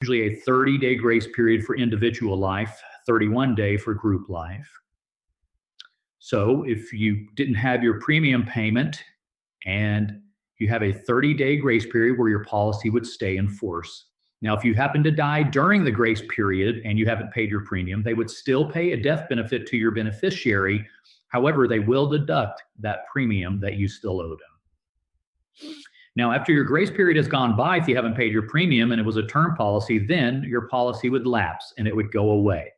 usually a 30-day grace period for individual life, 31-day for group life. So if you didn't have your premium payment and you have a 30-day grace period where your policy would stay in force. Now, if you happen to die during the grace period and you haven't paid your premium, they would still pay a death benefit to your beneficiary. However, they will deduct that premium that you still owe them. Now, after your grace period has gone by, if you haven't paid your premium and it was a term policy, then your policy would lapse and it would go away.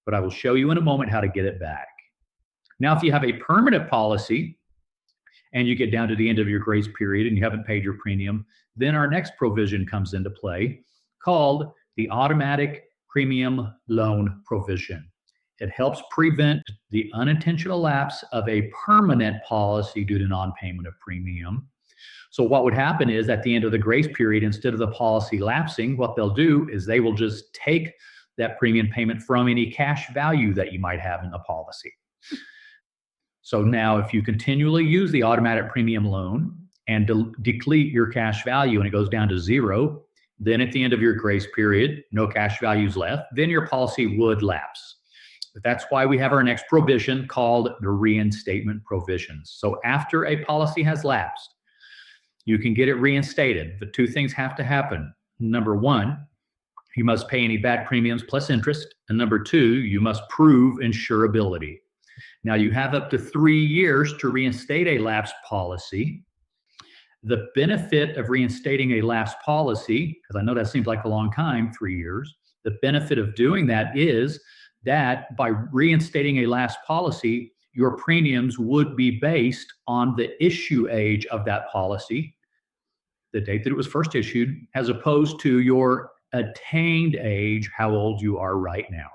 But I will show you in a moment how to get it back. Now, if you have a permanent policy and you get down to the end of your grace period and you haven't paid your premium, then our next provision comes into play called the automatic premium loan provision. It helps prevent the unintentional lapse of a permanent policy due to non-payment of premium. So what would happen is at the end of the grace period, instead of the policy lapsing, what they'll do is they will just take that premium payment from any cash value that you might have in the policy. So now if you continually use the automatic premium loan and deplete your cash value and it goes down to zero, then at the end of your grace period, no cash values left, then your policy would lapse. But that's why we have our next provision called the reinstatement provisions. So after a policy has lapsed, you can get it reinstated, but two things have to happen. Number one, you must pay any back premiums plus interest. And number two, you must prove insurability. Now, you have up to 3 years to reinstate a lapsed policy. The benefit of reinstating a lapsed policy, because I know that seems like a long time, 3 years, the benefit of doing that is that by reinstating a lapsed policy, your premiums would be based on the issue age of that policy, the date that it was first issued, as opposed to your attained age, how old you are right now.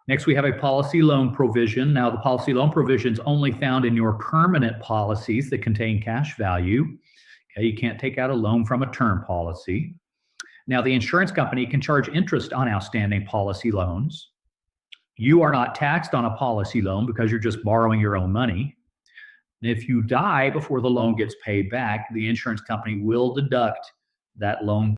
Next, we have a policy loan provision. Now, the policy loan provision is only found in your permanent policies that contain cash value. Okay, you can't take out a loan from a term policy. Now, the insurance company can charge interest on outstanding policy loans. You are not taxed on a policy loan because you're just borrowing your own money. And if you die before the loan gets paid back, the insurance company will deduct that loan